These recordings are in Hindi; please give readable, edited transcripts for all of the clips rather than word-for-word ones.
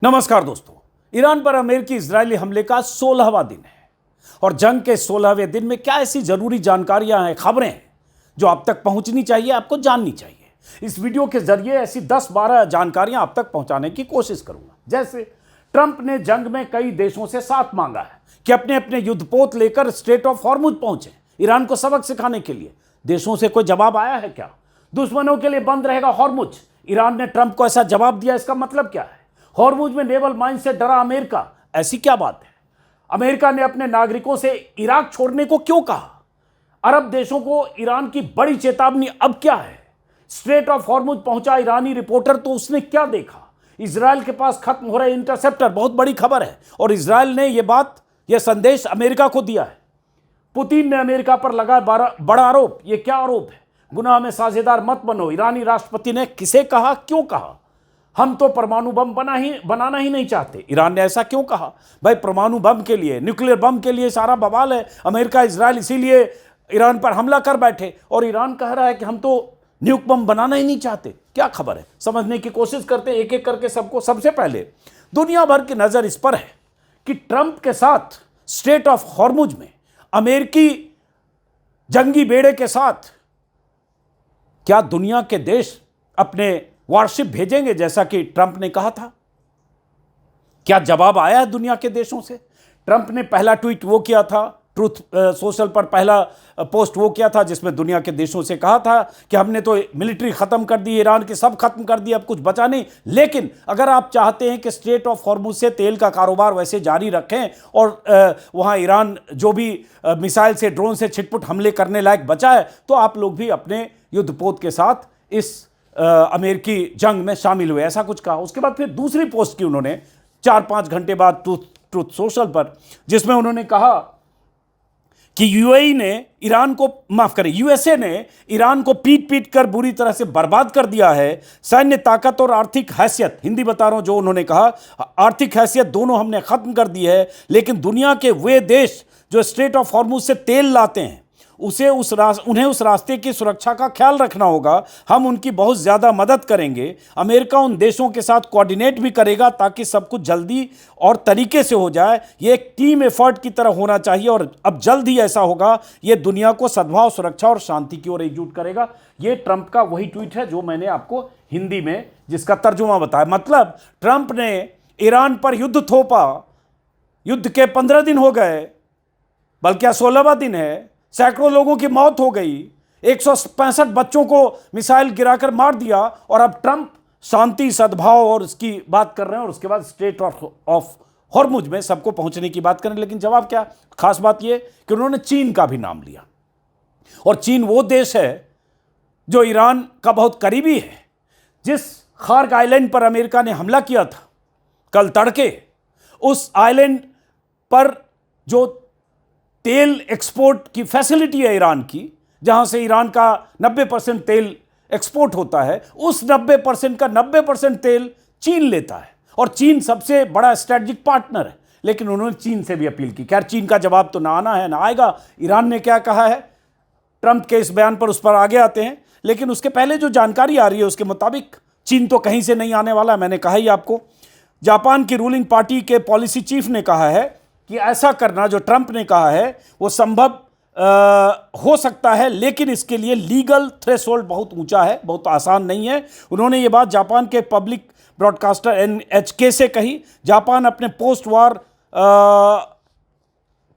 नमस्कार दोस्तों। ईरान पर अमेरिकी इजरायली हमले का 16वां दिन है और जंग के 16वें दिन में क्या ऐसी जरूरी जानकारियां हैं, खबरें हैं जो आप तक पहुंचनी चाहिए, आपको जाननी चाहिए। इस वीडियो के जरिए ऐसी 10-12 जानकारियां आप तक पहुंचाने की कोशिश करूंगा। जैसे ट्रंप ने जंग में कई देशों से साथ मांगा है कि अपने अपने युद्धपोत लेकर स्ट्रेट ऑफ हॉर्मुज पहुंचे ईरान को सबक सिखाने के लिए। देशों से कोई जवाब आया है क्या? दुश्मनों के लिए बंद रहेगा हॉर्मुज। ईरान ने ट्रंप को ऐसा जवाब दिया, इसका मतलब क्या है? हॉर्मुज में नेवल माइन से डरा अमेरिका, ऐसी क्या बात है? अमेरिका ने अपने नागरिकों से इराक छोड़ने को क्यों कहा? अरब देशों को ईरान की बड़ी चेतावनी अब क्या है? स्ट्रेट ऑफ हॉर्मुज पहुंचा ईरानी रिपोर्टर, तो उसने क्या देखा? इजराइल के पास खत्म हो रहे इंटरसेप्टर, बहुत बड़ी खबर है और इजराइल ने यह संदेश अमेरिका को दिया है। पुतिन ने अमेरिका पर लगाया बड़ा आरोप। यह क्या आरोप है? गुनाह में साझेदार मत बनो। ईरानी राष्ट्रपति ने किसे कहा, क्यों कहा? हम तो परमाणु बम बनाना ही नहीं चाहते। ईरान ने ऐसा क्यों कहा? भाई परमाणु बम के लिए, न्यूक्लियर बम के लिए सारा बवाल है। अमेरिका इजराइल इसीलिए ईरान पर हमला कर बैठे और ईरान कह रहा है कि हम तो न्यूक बम बनाना ही नहीं चाहते। क्या खबर है? समझने की कोशिश करते हैं एक एक करके सबको। सबसे पहले दुनिया भर की नजर इस पर है कि ट्रंप के साथ स्ट्रेट ऑफ हॉर्मुज में अमेरिकी जंगी बेड़े के साथ क्या दुनिया के देश अपने वारशिप भेजेंगे जैसा कि ट्रंप ने कहा था? क्या जवाब आया है दुनिया के देशों से? ट्रंप ने पहला ट्वीट वो किया था, ट्रूथ सोशल पर पहला पोस्ट वो किया था जिसमें दुनिया के देशों से कहा था कि हमने तो मिलिट्री खत्म कर दी, ईरान के सब खत्म कर दिए, अब कुछ बचा नहीं। लेकिन अगर आप चाहते हैं कि स्ट्रेट ऑफ हॉर्मुज से तेल का कारोबार वैसे जारी रखें और वहां ईरान जो भी मिसाइल से, ड्रोन से छिटपुट हमले करने लायक बचा है, तो आप लोग भी अपने युद्धपोत के साथ इस अमेरिकी जंग में शामिल हुए, ऐसा कुछ कहा। उसके बाद फिर दूसरी पोस्ट की उन्होंने 4-5 घंटे बाद ट्रूथ सोशल पर, जिसमें उन्होंने कहा कि यूएसए ने ईरान को पीट कर बुरी तरह से बर्बाद कर दिया है। सैन्य ताकत और आर्थिक हैसियत, हिंदी बता रहा हूं जो उन्होंने कहा, आर्थिक हैसियत दोनों हमने खत्म कर दी है। लेकिन दुनिया के वे देश जो स्ट्रेट ऑफ हॉर्मुज से तेल लाते हैं उन्हें उस रास्ते की सुरक्षा का ख्याल रखना होगा। हम उनकी बहुत ज़्यादा मदद करेंगे। अमेरिका उन देशों के साथ कोऑर्डिनेट भी करेगा ताकि सब कुछ जल्दी और तरीके से हो जाए। ये एक टीम एफर्ट की तरह होना चाहिए और अब जल्द ही ऐसा होगा। ये दुनिया को सद्भाव, सुरक्षा और शांति की ओर एकजुट करेगा। ये ट्रंप का वही ट्वीट है जो मैंने आपको हिंदी में जिसका तर्जुमा बताया। मतलब ट्रंप ने ईरान पर युद्ध थोपा। युद्ध के 15 दिन हो गए, बल्कि 16वां दिन है। सैकड़ों लोगों की मौत हो गई, 165 बच्चों को मिसाइल गिराकर मार दिया और अब ट्रंप शांति, सद्भाव और इसकी बात कर रहे हैं और उसके बाद स्ट्रेट ऑफ हॉर्मुज में सबको पहुंचने की बात करें। लेकिन जवाब क्या? खास बात यह कि उन्होंने चीन का भी नाम लिया और चीन वो देश है जो ईरान का बहुत करीबी है। जिस खार्क आइलैंड पर अमेरिका ने हमला किया था कल तड़के, उस आइलैंड पर जो तेल एक्सपोर्ट की फैसिलिटी है ईरान की, जहां से ईरान का 90% तेल एक्सपोर्ट होता है, उस 90% का 90% तेल चीन लेता है और चीन सबसे बड़ा स्ट्रेटेजिक पार्टनर है। लेकिन उन्होंने चीन से भी अपील की। खैर, चीन का जवाब तो ना आना है ना आएगा। ईरान ने क्या कहा है ट्रंप के इस बयान पर, उस पर आगे आते हैं। लेकिन उसके पहले जो जानकारी आ रही है उसके मुताबिक चीन तो कहीं से नहीं आने वाला। मैंने कहा ही आपको, जापान की रूलिंग पार्टी के पॉलिसी चीफ ने कहा है कि ऐसा करना जो ट्रंप ने कहा है वो संभव हो सकता है, लेकिन इसके लिए लीगल थ्रेशोल्ड बहुत ऊंचा है, बहुत आसान नहीं है। उन्होंने ये बात जापान के पब्लिक ब्रॉडकास्टर एनएचके से कही। जापान अपने पोस्ट वॉर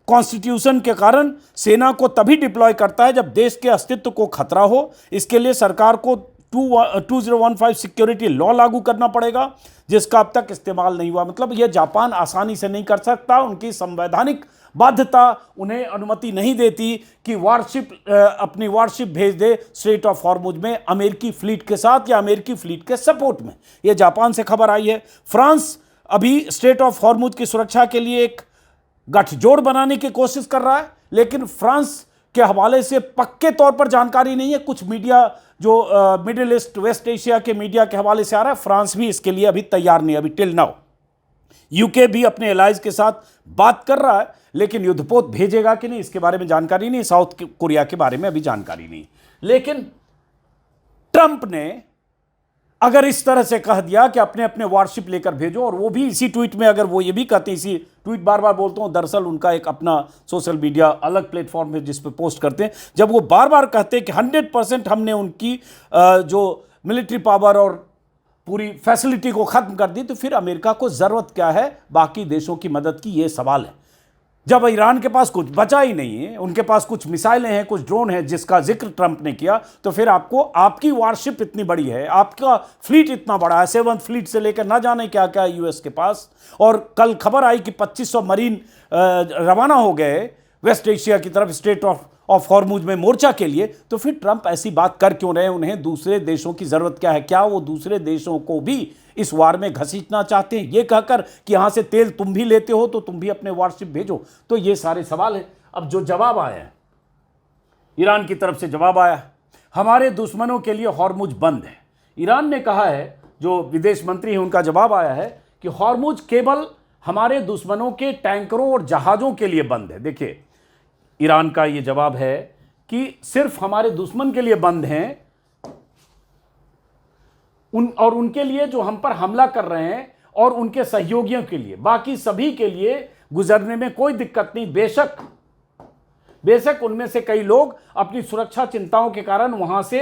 कॉन्स्टिट्यूशन के कारण सेना को तभी डिप्लॉय करता है जब देश के अस्तित्व को खतरा हो। इसके लिए सरकार को 2015 सिक्योरिटी लॉ लागू करना पड़ेगा, जिसका अब तक इस्तेमाल नहीं हुआ। मतलब यह जापान आसानी से नहीं कर सकता। उनकी संवैधानिक बाध्यता उन्हें अनुमति नहीं देती कि अपनी वारशिप भेज दे स्ट्रेट ऑफ हॉर्मुज में अमेरिकी फ्लीट के साथ या अमेरिकी फ्लीट के सपोर्ट में। यह जापान से खबर आई है। फ्रांस अभी स्ट्रेट ऑफ हॉर्मुज की सुरक्षा के लिए एक गठजोड़ बनाने की कोशिश कर रहा है, लेकिन फ्रांस के हवाले से पक्के तौर पर जानकारी नहीं है। कुछ मीडिया जो मिडिल ईस्ट, वेस्ट एशिया के मीडिया के हवाले से आ रहा है, फ्रांस भी इसके लिए अभी तैयार नहीं, अभी टिल नाउ। यूके भी अपने एलाइज के साथ बात कर रहा है, लेकिन युद्धपोत भेजेगा कि नहीं इसके बारे में जानकारी नहीं। साउथ कोरिया के बारे में अभी जानकारी नहीं। लेकिन ट्रंप ने अगर इस तरह से कह दिया कि अपने अपने वारशिप लेकर भेजो, और वो भी इसी ट्वीट में, अगर वो ये भी कहते, इसी ट्वीट, बार बार बोलता हूं, दरअसल उनका एक अपना सोशल मीडिया अलग प्लेटफॉर्म है जिस पे पोस्ट करते हैं, जब वो बार बार कहते हैं कि 100% हमने उनकी जो मिलिट्री पावर और पूरी फैसिलिटी को खत्म कर दी, तो फिर अमेरिका को जरूरत क्या है बाकी देशों की मदद की, ये सवाल है। जब ईरान के पास कुछ बचा ही नहीं है, उनके पास कुछ मिसाइलें हैं, कुछ ड्रोन हैं जिसका जिक्र ट्रंप ने किया, तो फिर आपकी वारशिप इतनी बड़ी है, आपका फ्लीट इतना बड़ा है, 7th फ्लीट से लेकर ना जाने क्या क्या यूएस के पास, और कल खबर आई कि 2500 मरीन रवाना हो गए वेस्ट एशिया की तरफ स्ट्रेट ऑफ हॉर्मुज में मोर्चा के लिए, तो फिर ट्रंप ऐसी बात कर क्यों रहे? उन्हें दूसरे देशों की जरूरत क्या है? क्या वो दूसरे देशों को भी इस वार में घसीटना चाहते हैं, ये कहकर कि यहां से तेल तुम भी लेते हो तो तुम भी अपने वारशिप भेजो? तो ये सारे सवाल हैं। अब जो जवाब आया है, ईरान की तरफ से जवाब आया, हमारे दुश्मनों के लिए हॉर्मुज बंद है। ईरान ने कहा है, जो विदेश मंत्री है उनका जवाब आया है कि हॉर्मुज केवल हमारे दुश्मनों के टैंकरों और जहाजों के लिए बंद है। देखिए, ईरान का ये जवाब है कि सिर्फ हमारे दुश्मन के लिए बंद हैं, और उनके लिए जो हम पर हमला कर रहे हैं, और उनके सहयोगियों के लिए, बाकी सभी के लिए गुजरने में कोई दिक्कत नहीं। बेशक उनमें से कई लोग अपनी सुरक्षा चिंताओं के कारण वहां से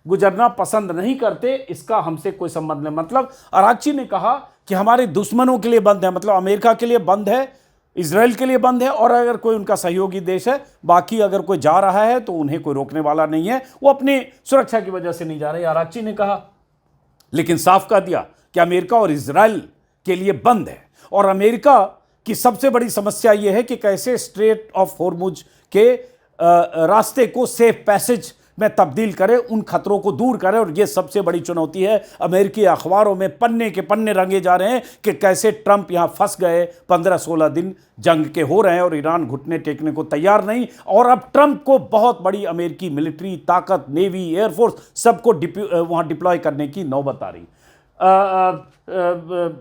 गुजरना पसंद नहीं करते, इसका हमसे कोई संबंध नहीं। मतलब अराक्ची ने कहा कि हमारे दुश्मनों के लिए बंद है, मतलब अमेरिका के लिए बंद है, इजराइल के लिए बंद है, और अगर कोई उनका सहयोगी देश है, बाकी अगर कोई जा रहा है तो उन्हें कोई रोकने वाला नहीं है, वो अपनी सुरक्षा की वजह से नहीं जा रहे, अराक्ची ने कहा। लेकिन साफ कह दिया कि अमेरिका और इजराइल के लिए बंद है, और अमेरिका की सबसे बड़ी समस्या यह है कि कैसे स्ट्रेट ऑफ हॉर्मुज के रास्ते को सेफ पैसेज में तब्दील करें, उन खतरों को दूर करें, और यह सबसे बड़ी चुनौती है। अमेरिकी अखबारों में पन्ने के पन्ने रंगे जा रहे हैं कि कैसे ट्रंप यहां फंस गए, 15-16 दिन जंग के हो रहे हैं और ईरान घुटने टेकने को तैयार नहीं, और अब ट्रंप को बहुत बड़ी अमेरिकी मिलिट्री ताकत, नेवी, एयरफोर्स सबको वहां डिप्लॉय करने की नौबत आ रही।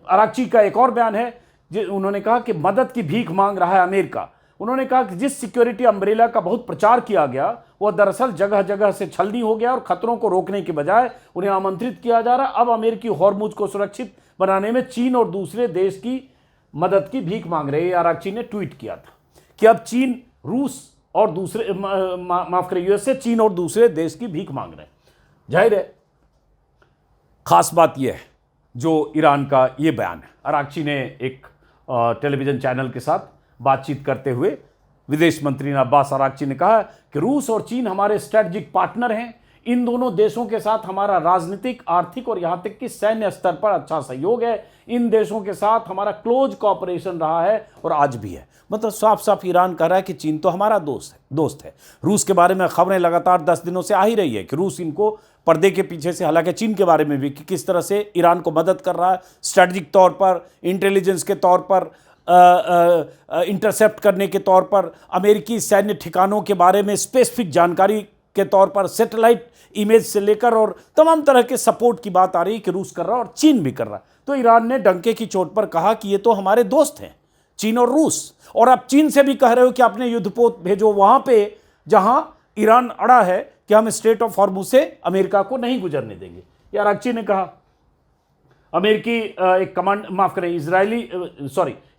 अराक्ची का एक और बयान है, उन्होंने कहा कि मदद की भीख मांग रहा है अमेरिका। उन्होंने कहा कि जिस सिक्योरिटी अम्ब्रेला का बहुत प्रचार किया गया, वह दरअसल जगह जगह से छलनी हो गया, और खतरों को रोकने के बजाय उन्हें आमंत्रित किया जा रहा। अब अमेरिकी हॉर्मुज को सुरक्षित बनाने में चीन और दूसरे देश की मदद की भीख मांग रहे हैं। अराक्ची ने ट्वीट किया था कि अब चीन, रूस और दूसरे, माफ करें, यूएसए, चीन और दूसरे देश की भीख मांग रहे हैं। जाहिर है, खास बात यह है जो ईरान का ये बयान है। अराक्ची ने एक टेलीविजन चैनल के साथ बातचीत करते हुए विदेश मंत्री अब्बास अराक्ची ने कहा कि रूस और चीन हमारे स्ट्रेटेजिक पार्टनर हैं। इन दोनों देशों के साथ हमारा राजनीतिक, आर्थिक और यहां तक कि सैन्य स्तर पर अच्छा सहयोग है। इन देशों के साथ हमारा क्लोज कोऑपरेशन रहा है और आज भी है। मतलब साफ साफ ईरान कह रहा है कि चीन तो हमारा दोस्त है। रूस के बारे में खबरें लगातार 10 दिनों से आ ही रही है कि रूस इनको पर्दे के पीछे से, हालांकि चीन के बारे में भी, कि किस तरह से ईरान को मदद कर रहा है स्ट्रेटेजिक तौर पर, इंटेलिजेंस के तौर पर, इंटरसेप्ट करने के तौर पर, अमेरिकी सैन्य ठिकानों के बारे में स्पेसिफिक जानकारी के तौर पर, सैटेलाइट इमेज से लेकर, और तमाम तरह के सपोर्ट की बात आ रही है कि रूस कर रहा है और चीन भी कर रहा है। तो ईरान ने डंके की चोट पर कहा कि ये तो हमारे दोस्त हैं, चीन और रूस, और आप चीन से भी कह रहे हो कि अपने युद्धपोत भेजो वहां पे जहां ईरान अड़ा है कि हम स्ट्रेट ऑफ हॉर्मुज से अमेरिका को नहीं गुजरने देंगे। ये अराक्ची ने कहा। अमेरिकी एक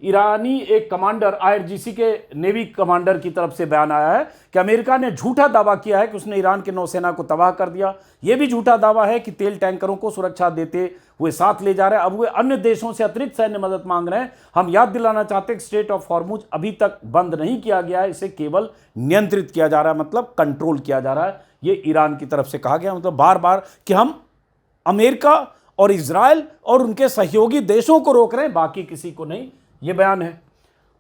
ईरानी एक कमांडर, IRGC के नेवी कमांडर की तरफ से बयान आया है कि अमेरिका ने झूठा दावा किया है कि उसने ईरान के नौसेना को तबाह कर दिया। यह भी झूठा दावा है कि तेल टैंकरों को सुरक्षा देते हुए साथ ले जा रहे हैं। अब वे अन्य देशों से अतिरिक्त सैन्य मदद मांग रहे हैं। हम याद दिलाना चाहते हैं कि स्ट्रेट ऑफ हॉर्मुज अभी तक बंद नहीं किया गया है, इसे केवल नियंत्रित किया जा रहा है, मतलब कंट्रोल किया जा रहा है। यह ईरान की तरफ से कहा गया, मतलब बार बार कि हम अमेरिका और इजराइल और उनके सहयोगी देशों को रोक रहे हैं, बाकी किसी को नहीं। यह बयान है।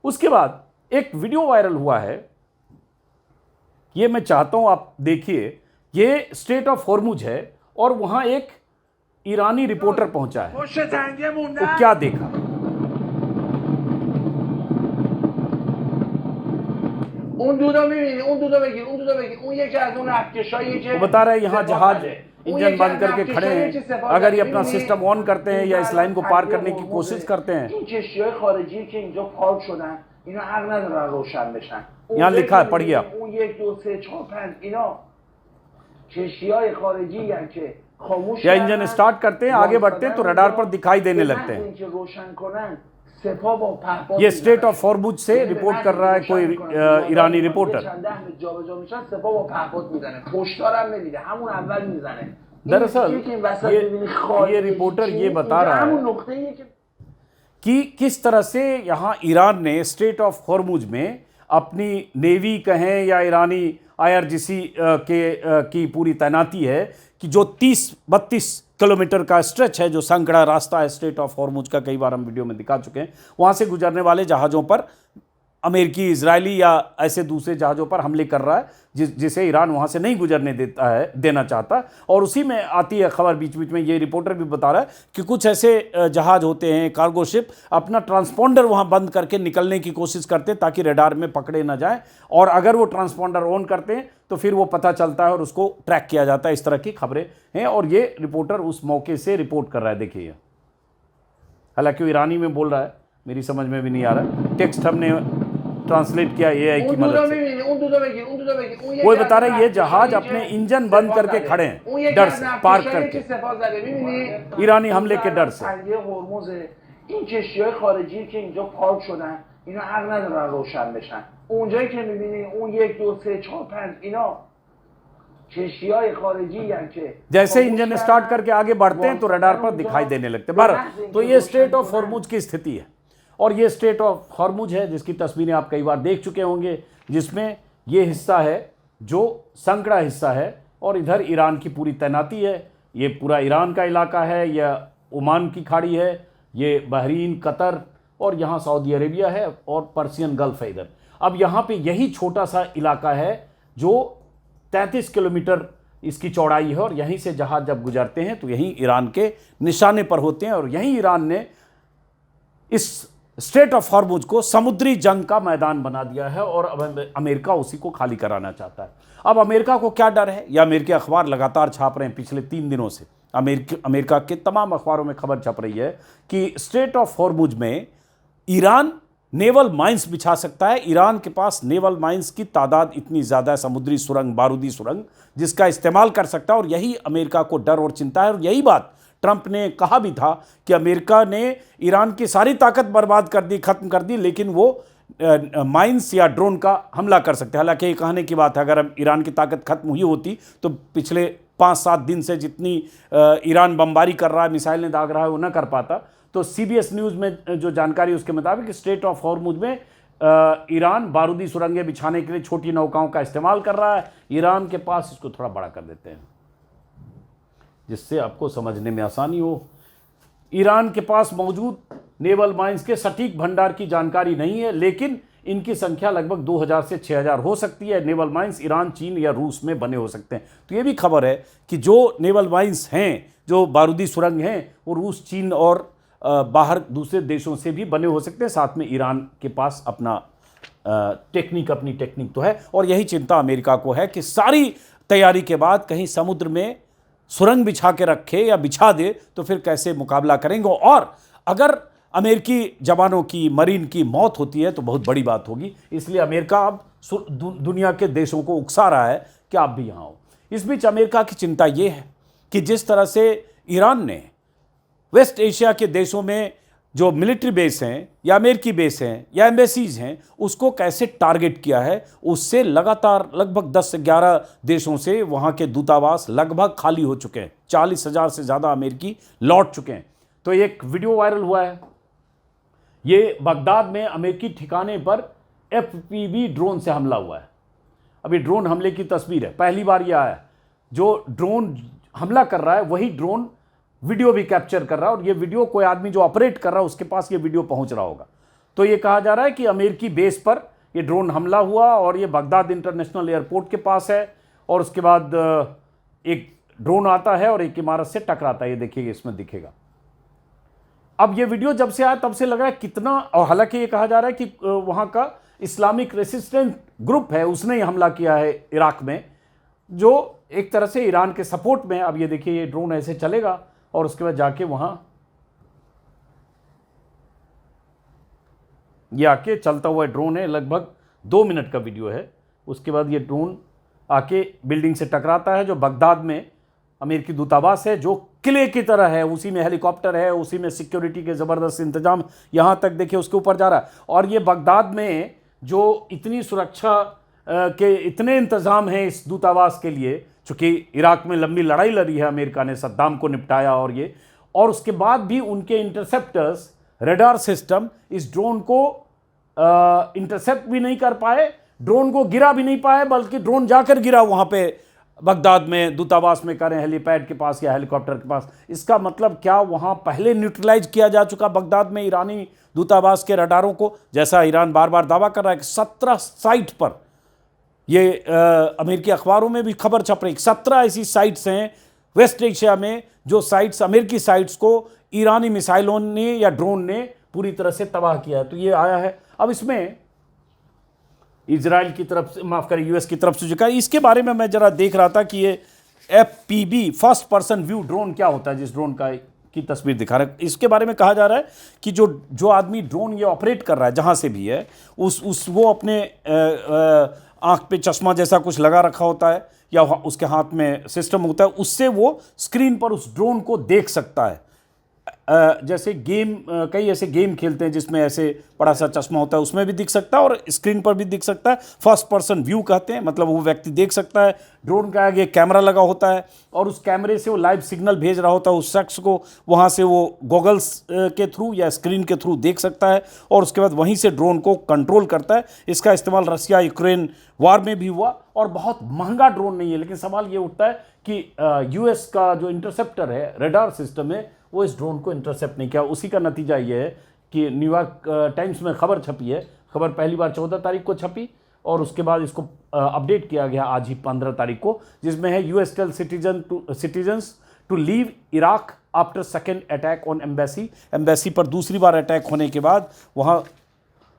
उसके बाद एक वीडियो वायरल हुआ है, यह मैं चाहता हूं आप देखिए। यह स्ट्रेट ऑफ हॉर्मुज है और वहां एक ईरानी रिपोर्टर पहुंचा है। तो क्या देखा? वो बता रहे हैं यहाँ जहाज इंजन बंद करके खड़े हैं, अगर ये अपना सिस्टम ऑन करते हैं या इस लाइन को पार करने की कोशिश करते हैं। यहाँ लिखा है, पढ़िए आप। या इंजन स्टार्ट करते हैं, आगे बढ़ते हैं तो रडार पर दिखाई देने लगते हैं। ये स्ट्रेट ऑफ हॉर्मुज से रिपोर्ट कर रहा है कोई ईरानी रिपोर्टर। दरअसल ये रिपोर्टर ये बता रहा है कि किस तरह से यहाँ ईरान ने स्ट्रेट ऑफ हॉर्मुज में अपनी नेवी कहें या ईरानी IRGC की पूरी तैनाती है कि जो 30-32 किलोमीटर का स्ट्रेच है, जो संकड़ा रास्ता है स्ट्रेट ऑफ हॉर्मुज का, कई बार हम वीडियो में दिखा चुके हैं, वहाँ से गुजरने वाले जहाज़ों पर अमेरिकी, इजरायली या ऐसे दूसरे जहाज़ों पर हमले कर रहा है, जिसे ईरान वहाँ से नहीं गुजरने देना चाहता। और उसी में आती है खबर बीच बीच में, ये रिपोर्टर भी बता रहा है कि कुछ ऐसे जहाज़ होते हैं, कार्गो शिप, अपना ट्रांसपॉन्डर वहाँ बंद करके निकलने की कोशिश करते हैं ताकि रडार में पकड़े ना जाए, और अगर वो ट्रांसपॉन्डर ऑन करते हैं तो फिर वो पता चलता है और उसको ट्रैक किया जाता है। इस तरह की खबरें हैं और ये रिपोर्टर उस मौके से रिपोर्ट कर रहा है। देखिए, हालांकि वो ईरानी में बोल रहा है, मेरी समझ में भी नहीं आ रहा, टेक्स्ट हमने ट्रांसलेट किया AI की मदद से। वो बता रहे ये जहाज अपने इंजन बंद करके खड़े हैं, डर से, पार्क करके, ईरानी हमले के डर से। जैसे इंजन स्टार्ट करके आगे बढ़ते हैं तो रडार पर दिखाई देने लगते हैं। तो ये स्ट्रेट ऑफ हॉर्मुज की स्थिति है, और ये स्ट्रेट ऑफ हॉर्मुज है जिसकी तस्वीरें आप कई बार देख चुके होंगे, जिसमें ये हिस्सा है जो संकड़ा हिस्सा है और इधर ईरान की पूरी तैनाती है। ये पूरा ईरान का इलाका है, यह ओमान की खाड़ी है, ये बहरीन, कतर और यहाँ सऊदी अरेबिया है और पर्सियन गल्फ है इधर। अब यहाँ पे यही छोटा सा इलाका है जो 33 किलोमीटर इसकी चौड़ाई है, और यहीं से जहाज जब गुजरते हैं तो यहीं ईरान के निशाने पर होते हैं, और यहीं ईरान ने इस स्ट्रेट ऑफ हॉर्मुज को समुद्री जंग का मैदान बना दिया है और अब अमेरिका उसी को खाली कराना चाहता है। अब अमेरिका को क्या डर है, यह अमेरिकी अखबार लगातार छाप रहे हैं पिछले 3 दिनों से। अमेरिका के तमाम अखबारों में खबर छप रही है कि स्ट्रेट ऑफ हॉर्मुज में ईरान नेवल माइंस बिछा सकता है। ईरान के पास नेवल माइंस की तादाद इतनी ज़्यादा है, समुद्री सुरंग, बारूदी सुरंग, जिसका इस्तेमाल कर सकता है, और यही अमेरिका को डर और चिंता है। और यही बात ट्रंप ने कहा भी था कि अमेरिका ने ईरान की सारी ताकत बर्बाद कर दी, खत्म कर दी, लेकिन वो माइंस या ड्रोन का हमला कर सकते हैं। हालांकि ये कहने की बात है, अगर ईरान की ताकत खत्म हुई होती तो पिछले 5-7 दिन से जितनी ईरान बमबारी कर रहा है, मिसाइलें दाग रहा है, वो ना कर पाता। तो CBS न्यूज़ में जो जानकारी उसके मुताबिक स्ट्रेट ऑफ हॉर्मुज में ईरान बारूदी सुरंगें बिछाने के लिए छोटी नौकाओं का इस्तेमाल कर रहा है। ईरान के पास इसको थोड़ा बड़ा कर देते हैं जिससे आपको समझने में आसानी हो। ईरान के पास मौजूद नेवल माइंस के सटीक भंडार की जानकारी नहीं है, लेकिन इनकी संख्या लगभग 2000 से 6000 हो सकती है। नेवल माइंस ईरान, चीन या रूस में बने हो सकते हैं। तो ये भी खबर है कि जो नेवल माइंस हैं, जो बारूदी सुरंग हैं, वो रूस, चीन और बाहर दूसरे देशों से भी बने हो सकते हैं। साथ में ईरान के पास अपनी टेक्निक तो है, और यही चिंता अमेरिका को है कि सारी तैयारी के बाद कहीं समुद्र में सुरंग बिछा के रखे या बिछा दे तो फिर कैसे मुकाबला करेंगे। और अगर अमेरिकी जवानों की, मरीन की मौत होती है तो बहुत बड़ी बात होगी। इसलिए अमेरिका अब दुनिया के देशों को उकसा रहा है कि आप भी यहाँ हो। इस बीच अमेरिका की चिंता ये है कि जिस तरह से ईरान ने वेस्ट एशिया के देशों में जो मिलिट्री बेस हैं या अमेरिकी बेस हैं या एम्बेसीज हैं, उसको कैसे टारगेट किया है, उससे लगातार लगभग 10 से 11 देशों से वहाँ के दूतावास लगभग खाली हो चुके हैं। 40,000 से ज़्यादा अमेरिकी लौट चुके हैं। तो एक वीडियो वायरल हुआ है, ये बगदाद में अमेरिकी ठिकाने पर FPV ड्रोन से हमला हुआ है। अभी ड्रोन हमले की तस्वीर है, पहली बार यह आया। जो ड्रोन हमला कर रहा है वही ड्रोन वीडियो भी कैप्चर कर रहा है, और ये वीडियो कोई आदमी जो ऑपरेट कर रहा है उसके पास ये वीडियो पहुंच रहा होगा। तो ये कहा जा रहा है कि अमेरिकी बेस पर ये ड्रोन हमला हुआ, और ये बगदाद इंटरनेशनल एयरपोर्ट के पास है, और उसके बाद एक ड्रोन आता है और एक इमारत से टकराता है। ये देखिएगा, इसमें दिखेगा। अब ये वीडियो जब से आया तब से लग रहा है कितना, और हालांकि ये कहा जा रहा है कि वहाँ का इस्लामिक रेसिस्टेंट ग्रुप है, उसने हमला किया है इराक में, जो एक तरह से ईरान के सपोर्ट में। अब ये देखिए, ये ड्रोन ऐसे चलेगा और उसके बाद जाके वहां ये आके चलता हुआ ड्रोन है, लगभग 2 मिनट का वीडियो है। उसके बाद ये ड्रोन आके बिल्डिंग से टकराता है जो बगदाद में अमेरिकी दूतावास है जो किले की तरह है, उसी में हेलीकॉप्टर है, उसी में सिक्योरिटी के ज़बरदस्त इंतजाम, यहाँ तक देखिए उसके ऊपर जा रहा है। और ये बगदाद में जो इतनी सुरक्षा के इतने इंतज़ाम हैं इस दूतावास के लिए, चूँकि इराक में लंबी लड़ाई लड़ी है, अमेरिका ने सद्दाम को निपटाया और उसके बाद भी उनके इंटरसेप्टर्स, रडार सिस्टम इस ड्रोन को इंटरसेप्ट भी नहीं कर पाए, ड्रोन को गिरा भी नहीं पाए, बल्कि ड्रोन जाकर गिरा वहाँ पे बगदाद में दूतावास में करें, हेलीपैड के पास या हेलीकॉप्टर के पास। इसका मतलब क्या वहाँ पहले न्यूट्रलाइज किया जा चुका बगदाद में ईरानी दूतावास के रडारों को, जैसा ईरान बार बार दावा कर रहा है कि 17 साइट पर, ये अमेरिकी अखबारों में भी खबर छप रही, 17 ऐसी साइट्स हैं वेस्ट एशिया में जो साइट्स, अमेरिकी साइट्स को ईरानी मिसाइलों ने या ड्रोन ने पूरी तरह से तबाह किया है। तो ये आया है। अब इसमें इजराइल की तरफ से, माफ करें, यूएस की तरफ से जो, इसके बारे में मैं जरा देख रहा था कि ये FPV first person view drone क्या होता है, जिस ड्रोन की तस्वीर दिखा रहा है। इसके बारे में कहा जा रहा है कि जो आदमी ड्रोन ये ऑपरेट कर रहा है जहां से भी है, वो अपने आंख पे चश्मा जैसा कुछ लगा रखा होता है या उसके हाथ में सिस्टम होता है, उससे वो स्क्रीन पर उस ड्रोन को देख सकता है। जैसे गेम, कई ऐसे गेम खेलते हैं जिसमें ऐसे बड़ा सा चश्मा होता है, उसमें भी दिख सकता है और स्क्रीन पर भी दिख सकता है। फर्स्ट पर्सन व्यू कहते हैं, मतलब वो व्यक्ति देख सकता है। ड्रोन के आगे कैमरा लगा होता है और उस कैमरे से वो लाइव सिग्नल भेज रहा होता है उस शख्स को, वहाँ से वो गॉगल्स के थ्रू या स्क्रीन के थ्रू देख सकता है और उसके बाद वहीं से ड्रोन को कंट्रोल करता है। इसका इस्तेमाल रसिया यूक्रेन वार में भी हुआ और बहुत महंगा ड्रोन नहीं है, लेकिन सवाल ये उठता है कि यूएस का जो इंटरसेप्टर है, रडार सिस्टम है, वो इस ड्रोन को इंटरसेप्ट नहीं किया। उसी का नतीजा ये है कि न्यूयॉर्क टाइम्स में खबर छपी है। खबर पहली बार 14 तारीख को छपी और उसके बाद इसको अपडेट किया गया आज ही 15 तारीख को, जिसमें है US tell citizens to leave Iraq after second attack on embassy. Embassy पर दूसरी बार अटैक होने के बाद वहाँ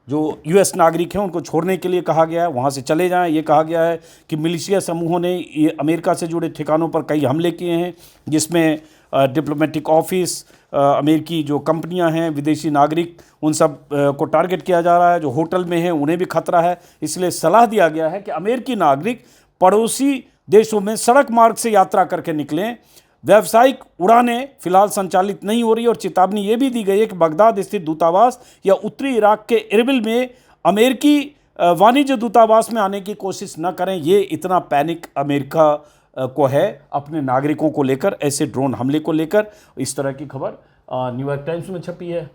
जो यूएस नागरिक हैं उनको छोड़ने के लिए कहा गया है, वहाँ से चले जाएं। ये कहा गया है कि मिलिशिया समूहों ने ये अमेरिका से जुड़े ठिकानों पर कई हमले किए हैं, जिसमें डिप्लोमेटिक ऑफिस, अमेरिकी जो कंपनियां हैं, विदेशी नागरिक, उन सब को टारगेट किया जा रहा है। जो होटल में हैं उन्हें भी खतरा है। इसलिए सलाह दिया गया है कि अमेरिकी नागरिक पड़ोसी देशों में सड़क मार्ग से यात्रा करके निकलें। व्यावसायिक उड़ानें फिलहाल संचालित नहीं हो रही और चेतावनी ये भी दी गई है कि बगदाद स्थित दूतावास या उत्तरी इराक के इरबिल में अमेरिकी वाणिज्य दूतावास में आने की कोशिश न करें। ये इतना पैनिक अमेरिका को है अपने नागरिकों को लेकर, ऐसे ड्रोन हमले को लेकर। इस तरह की खबर न्यूयॉर्क टाइम्स में छपी है।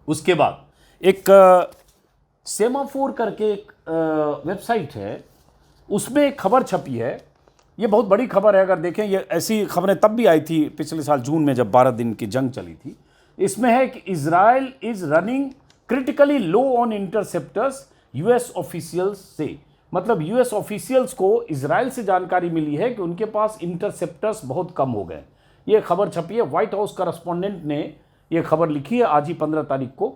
उसके बाद एक सेमाफोर करके एक वेबसाइट है, उसमें एक खबर छपी है। ये बहुत बड़ी खबर है। अगर देखें, ये ऐसी खबरें तब भी आई थी पिछले साल जून में जब 12 दिन की जंग चली थी। इसमें है कि Israel is running critically low on interceptors, US officials से, मतलब यूएस ऑफिशियल्स को इजराइल से जानकारी मिली है कि उनके पास इंटरसेप्टर्स बहुत कम हो गए। ये खबर छपी है। व्हाइट हाउस करस्पॉन्डेंट ने ये खबर लिखी है, आज ही 15 तारीख को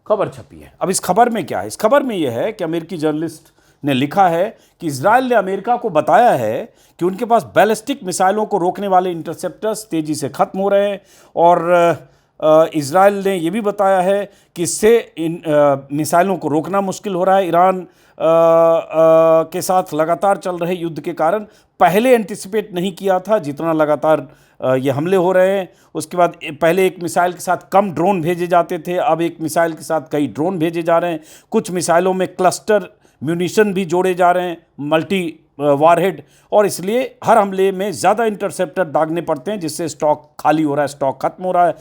खबर छपी है। अब इस खबर में क्या है? इस खबर में यह है कि अमेरिकी जर्नलिस्ट ने लिखा है कि इजराइल ने अमेरिका को बताया है कि उनके पास बैलिस्टिक मिसाइलों को रोकने वाले इंटरसेप्टर्स तेजी से खत्म हो रहे हैं और इजराइल ने यह भी बताया है कि इससे इन मिसाइलों को रोकना मुश्किल हो रहा है। ईरान के साथ लगातार चल रहे युद्ध के कारण पहले एंटिसिपेट नहीं किया था जितना लगातार ये हमले हो रहे हैं। उसके बाद पहले एक मिसाइल के साथ कम ड्रोन भेजे जाते थे, अब एक मिसाइल के साथ कई ड्रोन भेजे जा रहे हैं। कुछ मिसाइलों में क्लस्टर म्यूनिशन भी जोड़े जा रहे हैं, मल्टी वारहेड, और इसलिए हर हमले में ज़्यादा इंटरसेप्टर दागने पड़ते हैं, जिससे स्टॉक खाली हो रहा है, स्टॉक खत्म हो रहा है।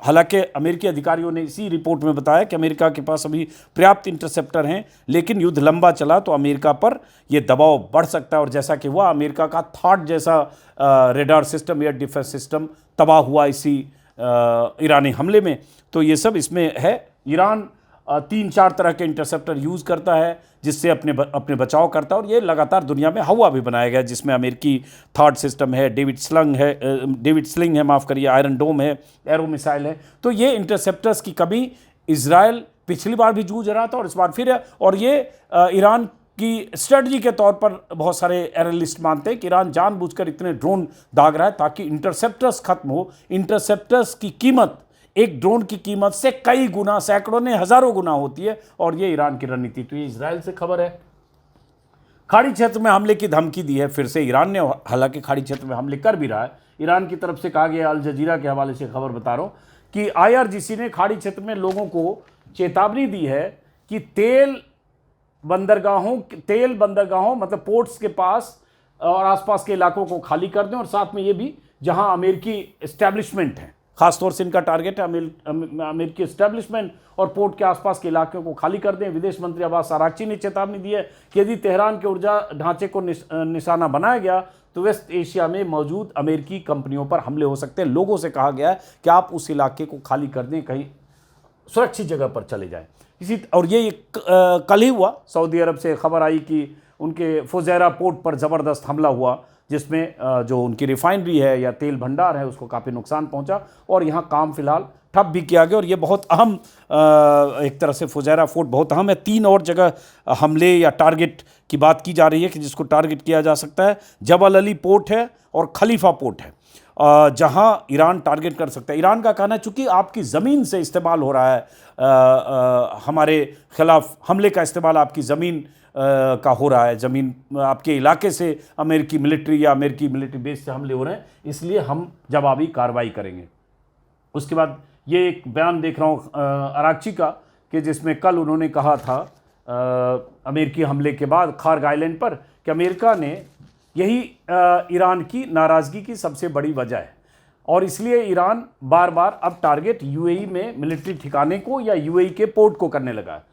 हालांकि अमेरिकी अधिकारियों ने इसी रिपोर्ट में बताया कि अमेरिका के पास अभी पर्याप्त इंटरसेप्टर हैं, लेकिन युद्ध लंबा चला तो अमेरिका पर यह दबाव बढ़ सकता है। और जैसा कि हुआ, अमेरिका का थॉट जैसा radar system, air defence system तबाह हुआ इसी ईरानी हमले में। तो ये सब इसमें है। ईरान 3-4 तरह के इंटरसेप्टर यूज़ करता है जिससे अपने बचाव करता है, और ये लगातार दुनिया में हवा भी बनाया गया, जिसमें अमेरिकी थॉट सिस्टम है, डेविड स्लिंग है, माफ़ करिए, आयरन डोम है, एरो मिसाइल है। तो ये इंटरसेप्टर्स की कमी इजराइल पिछली बार भी जूझ रहा था और इस बार फिर है। और ये ईरान की स्ट्रेटजी के तौर पर बहुत सारे एनालिस्ट मानते हैं कि ईरान जानबूझकर इतने ड्रोन दाग रहा है ताकि इंटरसेप्टर्स खत्म हो। इंटरसेप्टर्स की कीमत एक ड्रोन की कीमत से कई गुना, सैकड़ों ने हजारों गुना होती है, और ये ईरान की रणनीति। तो ये इजराइल से खबर है। खाड़ी क्षेत्र में हमले की धमकी दी है फिर से ईरान ने। हालांकि खाड़ी क्षेत्र में हमले कर भी रहा है। ईरान की तरफ से कहा गया, अल जजीरा के हवाले से खबर बता रहा हूं कि IRGC ने खाड़ी क्षेत्र में लोगों को चेतावनी दी है कि तेल बंदरगाहों मतलब पोर्ट्स के पास और आसपास के इलाकों को खाली कर दें, और साथ में ये भी जहां अमेरिकी एस्टेब्लिशमेंट है, खासतौर से इनका टारगेट है अमेरिकी एस्टेब्लिशमेंट और पोर्ट के आसपास के इलाकों को खाली कर दें। विदेश मंत्री अब्बास अराक्ची ने चेतावनी दी है कि यदि तेहरान के ऊर्जा ढांचे को निशाना बनाया गया तो वेस्ट एशिया में मौजूद अमेरिकी कंपनियों पर हमले हो सकते हैं। लोगों से कहा गया है कि आप उस इलाके को खाली कर दें, कहीं सुरक्षित जगह पर चले जाएं। और ये कल ही हुआ, सऊदी अरब से खबर आई कि उनके फुजैरा पोर्ट पर ज़बरदस्त हमला हुआ, जिसमें जो उनकी रिफाइनरी है या तेल भंडार है उसको काफ़ी नुकसान पहुंचा और यहाँ काम फिलहाल ठप भी किया गया। और ये बहुत अहम, एक तरह से फुजैरा पोर्ट बहुत अहम है। 3 और जगह हमले या टारगेट की बात की जा रही है कि जिसको टारगेट किया जा सकता है। जबल अली पोर्ट है और खलीफा पोर्ट है, जहां ईरान टारगेट कर सकता है। ईरान का कहना है चूंकि आपकी ज़मीन से इस्तेमाल हो रहा है, हमारे खिलाफ हमले का इस्तेमाल आपकी ज़मीन का हो रहा है, ज़मीन आपके इलाके से अमेरिकी मिलिट्री या अमेरिकी मिलिट्री बेस से हमले हो रहे हैं, इसलिए हम जवाबी कार्रवाई करेंगे। उसके बाद ये एक बयान देख रहा हूँ अराक्ची का कि जिसमें कल उन्होंने कहा था अमेरिकी हमले के बाद खार्ग आइलैंड पर कि अमेरिका ने यही ईरान की नाराज़गी की सबसे बड़ी वजह है और इसलिए ईरान बार बार अब टारगेट UAE में मिलिट्री ठिकाने को या UAE के पोर्ट को करने लगा है।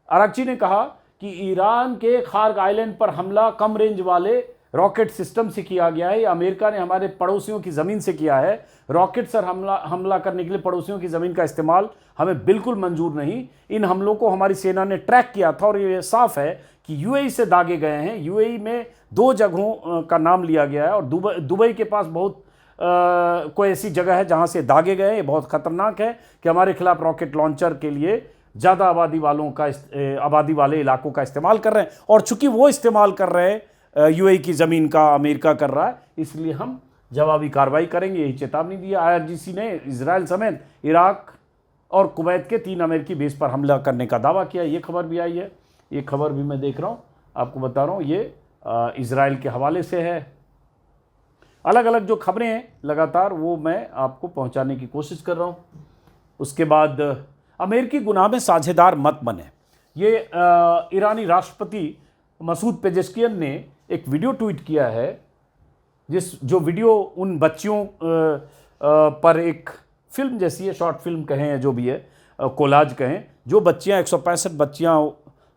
अराक्ची ने कहा कि ईरान के खार्ग आइलैंड पर हमला कम रेंज वाले रॉकेट सिस्टम से किया गया है। अमेरिका ने हमारे पड़ोसियों की ज़मीन से किया है। रॉकेट से हमला करने के लिए पड़ोसियों की ज़मीन का इस्तेमाल हमें बिल्कुल मंजूर नहीं। इन हमलों को हमारी सेना ने ट्रैक किया था और ये साफ है कि UAE से दागे गए हैं। UAE में 2 जगहों का नाम लिया गया है और दुबई के पास बहुत कोई ऐसी जगह है जहाँ से दागे गए हैं। ये बहुत ख़तरनाक है कि हमारे खिलाफ रॉकेट लॉन्चर के लिए ज़्यादा आबादी वाले इलाकों का इस्तेमाल कर रहे हैं और चूंकि वो इस्तेमाल कर रहे हैं UAE की ज़मीन का अमेरिका कर रहा है, इसलिए हम जवाबी कार्रवाई करेंगे, यही चेतावनी दी। IRGC ने इजराइल समेत इराक और कुवैत के 3 अमेरिकी बेस पर हमला करने का दावा किया। ये खबर भी आई है, ये खबर भी मैं देख रहा हूँ, आपको बता रहा हूँ, ये इजराइल के हवाले से है। अलग अलग जो खबरें हैं लगातार वो मैं आपको पहुँचाने की कोशिश कर रहा हूँ। उसके बाद अमेरिकी गुनाह में साझेदार मत बने, ये ईरानी राष्ट्रपति मसूद पेजेश्कियन ने एक वीडियो ट्वीट किया है, जो वीडियो उन बच्चियों पर एक फिल्म जैसी है, शॉर्ट फिल्म कहें या जो भी है, कोलाज कहें, जो बच्चियां 165 बच्चियां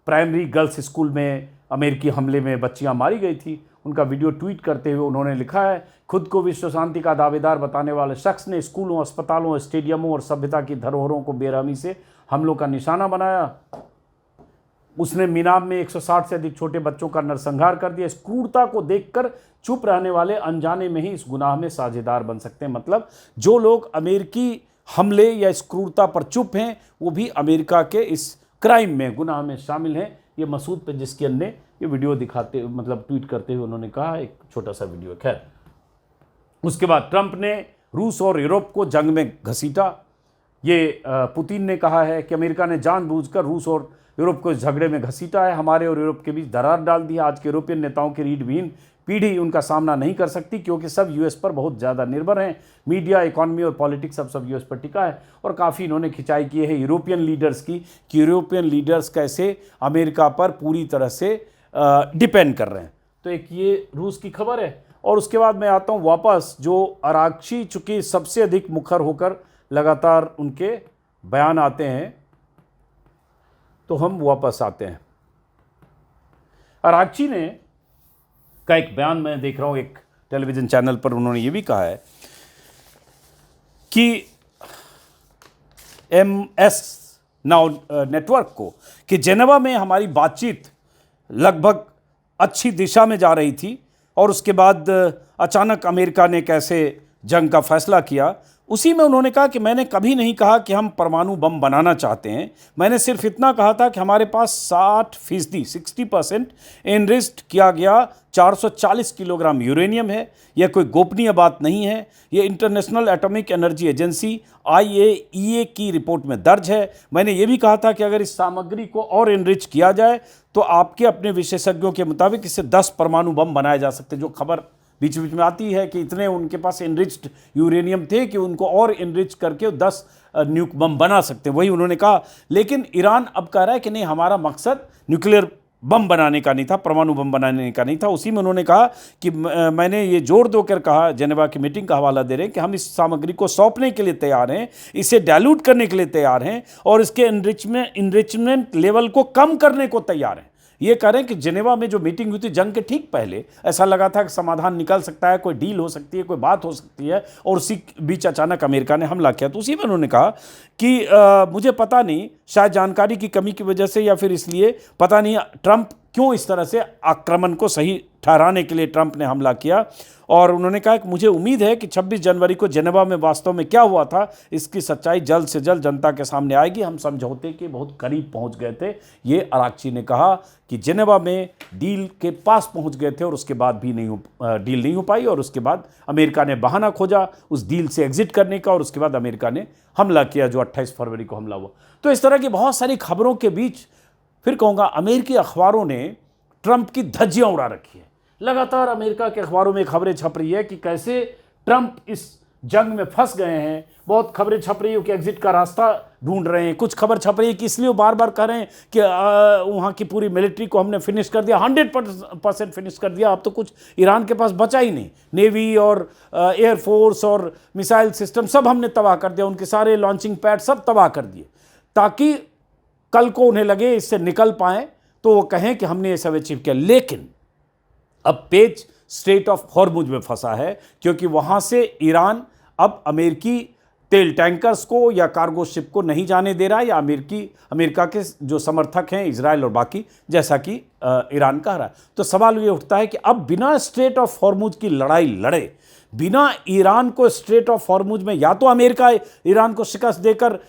प्राइमरी गर्ल्स स्कूल में अमेरिकी हमले में बच्चियां मारी गई थी, उनका वीडियो ट्वीट करते हुए उन्होंने लिखा है, खुद को विश्व शांति का दावेदार बताने वाले शख्स ने स्कूलों, अस्पतालों, स्टेडियमों और सभ्यता की धरोहरों को बेरहमी से हमलों का निशाना बनाया। उसने मीनाब में 160 से अधिक छोटे बच्चों का नरसंहार कर दिया। इस क्रूरता को देखकर चुप रहने वाले अनजाने में ही इस गुनाह में साझेदार बन सकते हैं। मतलब जो लोग अमेरिकी हमले या इस क्रूरता पर चुप हैं वो भी अमेरिका के इस क्राइम में, गुनाह में शामिल हैं। ये मसूद पेजेश्कियन ने ये वीडियो दिखाते मतलब ट्वीट करते हुए उन्होंने कहा, एक छोटा सा वीडियो। खैर, उसके बाद ट्रंप ने रूस और यूरोप को जंग में घसीटा। ये पुतिन ने कहा है कि अमेरिका ने जानबूझकर रूस और यूरोप को झगड़े में घसीटा है, हमारे और यूरोप के बीच दरार डाल दी है। आज के यूरोपियन नेताओं की रीढ़-विहीन पीढ़ी उनका सामना नहीं कर सकती क्योंकि सब यूएस पर बहुत ज़्यादा निर्भर हैं। मीडिया, इकॉनमी और पॉलिटिक्स सब यूएस पर टिका है। और काफ़ी इन्होंने खिंचाई की है यूरोपियन लीडर्स की कि यूरोपियन लीडर्स कैसे अमेरिका पर पूरी तरह से डिपेंड कर रहे हैं। तो एक ये रूस की खबर है। और उसके बाद मैं आता हूँ वापस, जो अराक्ची चूँकि सबसे अधिक मुखर होकर लगातार उनके बयान आते हैं, तो हम वापस आते हैं। अराक्ची ने का एक बयान मैं देख रहा हूँ एक टेलीविज़न चैनल पर, उन्होंने ये भी कहा है कि MS नाउ नेटवर्क को कि जेनेवा में हमारी बातचीत लगभग अच्छी दिशा में जा रही थी और उसके बाद अचानक अमेरिका ने कैसे जंग का फैसला किया, उसी में उन्होंने कहा कि मैंने कभी नहीं कहा कि हम परमाणु बम बनाना चाहते हैं, मैंने सिर्फ इतना कहा था कि हमारे पास 60% एनरिच्ड किया गया 440 किलोग्राम यूरेनियम है। यह कोई गोपनीय बात नहीं है, यह international atomic energy agency IAEA की रिपोर्ट में दर्ज है। मैंने ये भी कहा था कि अगर इस सामग्री को और एनरिच किया जाए तो आपके अपने विशेषज्ञों के मुताबिक इससे 10 परमाणु बम बनाए जा सकते। जो खबर बीच बीच में आती है कि इतने उनके पास एनरिच्ड यूरेनियम थे कि उनको और एनरिच करके 10 न्यूक बम बना सकते, वही उन्होंने कहा। लेकिन ईरान अब कह रहा है कि नहीं, हमारा मकसद न्यूक्लियर बम बनाने का नहीं था, परमाणु बम बनाने का नहीं था। उसी में उन्होंने कहा कि मैंने ये जोर देकर कहा, जेनेवा की मीटिंग का हवाला दे रहे हैं कि हम इस सामग्री को सौंपने के लिए तैयार हैं, इसे डाइल्यूट करने के लिए तैयार हैं और इसके इनरिचमेंट लेवल को कम करने को तैयार हैं। ये कह रहे हैं कि जेनेवा में जो मीटिंग हुई थी जंग के ठीक पहले, ऐसा लगा था कि समाधान निकल सकता है, कोई डील हो सकती है, कोई बात हो सकती है, और उसी बीच अचानक अमेरिका ने हमला किया। तो उसी में उन्होंने कहा कि मुझे पता नहीं, शायद जानकारी की कमी की वजह से या फिर इसलिए, पता नहीं ट्रंप क्यों इस तरह से आक्रमण को सही ठहराने के लिए ट्रंप ने हमला किया। और उन्होंने कहा कि मुझे उम्मीद है कि 26 जनवरी को जेनेवा में वास्तव में क्या हुआ था इसकी सच्चाई जल्द से जल्द जनता के सामने आएगी। हम समझौते के बहुत करीब पहुंच गए थे, ये अराक्ची ने कहा कि जेनेवा में डील के पास पहुंच गए थे और उसके बाद भी डील नहीं हो पाई, और उसके बाद अमेरिका ने बहाना खोजा उस डील से एग्जिट करने का, और उसके बाद अमेरिका ने हमला किया जो 28 फरवरी को हमला हुआ। तो इस तरह की बहुत सारी खबरों के बीच फिर कहूँगा अमेरिकी अखबारों ने ट्रंप की धज्जियाँ उड़ा रखी है। लगातार अमेरिका के अखबारों में खबरें छप रही है कि कैसे ट्रंप इस जंग में फंस गए हैं। बहुत खबरें छप रही है कि एग्जिट का रास्ता ढूंढ रहे हैं। कुछ खबर छप रही है कि इसलिए वो बार बार कह रहे हैं कि वहाँ की पूरी मिलिट्री को हमने फिनिश कर दिया, 100% फिनिश कर दिया, अब तो कुछ ईरान के पास बचा ही नहीं। नेवी और एयरफोर्स और मिसाइल सिस्टम सब हमने तबाह कर दिया, उनके सारे लॉन्चिंग पैड सब तबाह कर दिए, ताकि कल को उन्हें लगे इससे निकल पाएँ तो वो कहें कि हमने ये सब अचीव किया। लेकिन अब पेच स्ट्रेट ऑफ हॉर्मुज में फंसा है, क्योंकि वहाँ से ईरान अब अमेरिकी तेल टैंकर्स को या कार्गो शिप को नहीं जाने दे रहा है, या अमेरिका के जो समर्थक हैं इजराइल और बाकी, जैसा कि ईरान कह रहा है। तो सवाल ये उठता है कि अब बिना स्ट्रेट ऑफ हॉर्मुज की लड़ाई लड़े, बिना ईरान को स्ट्रेट ऑफ हॉर्मुज में, या तो अमेरिका ईरान को शिकस्त देकर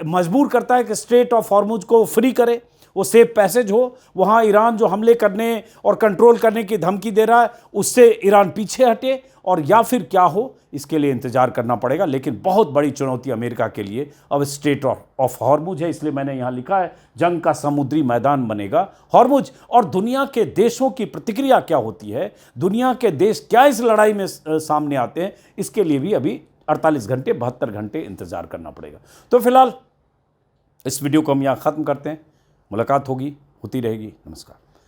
मजबूर करता है कि स्ट्रेट ऑफ हॉर्मुज को फ्री करे, वो सेफ पैसेज हो, वहाँ ईरान जो हमले करने और कंट्रोल करने की धमकी दे रहा है उससे ईरान पीछे हटे, और या फिर क्या हो, इसके लिए इंतजार करना पड़ेगा। लेकिन बहुत बड़ी चुनौती अमेरिका के लिए अब स्ट्रेट ऑफ हॉर्मुज है। इसलिए मैंने यहाँ लिखा है जंग का समुद्री मैदान बनेगा हॉर्मुज। और दुनिया के देशों की प्रतिक्रिया क्या होती है, दुनिया के देश क्या इस लड़ाई में सामने आते हैं, इसके लिए भी अभी 48 घंटे 72 घंटे इंतजार करना पड़ेगा। तो फिलहाल इस वीडियो को हम यहाँ ख़त्म करते हैं। मुलाकात होती रहेगी। नमस्कार।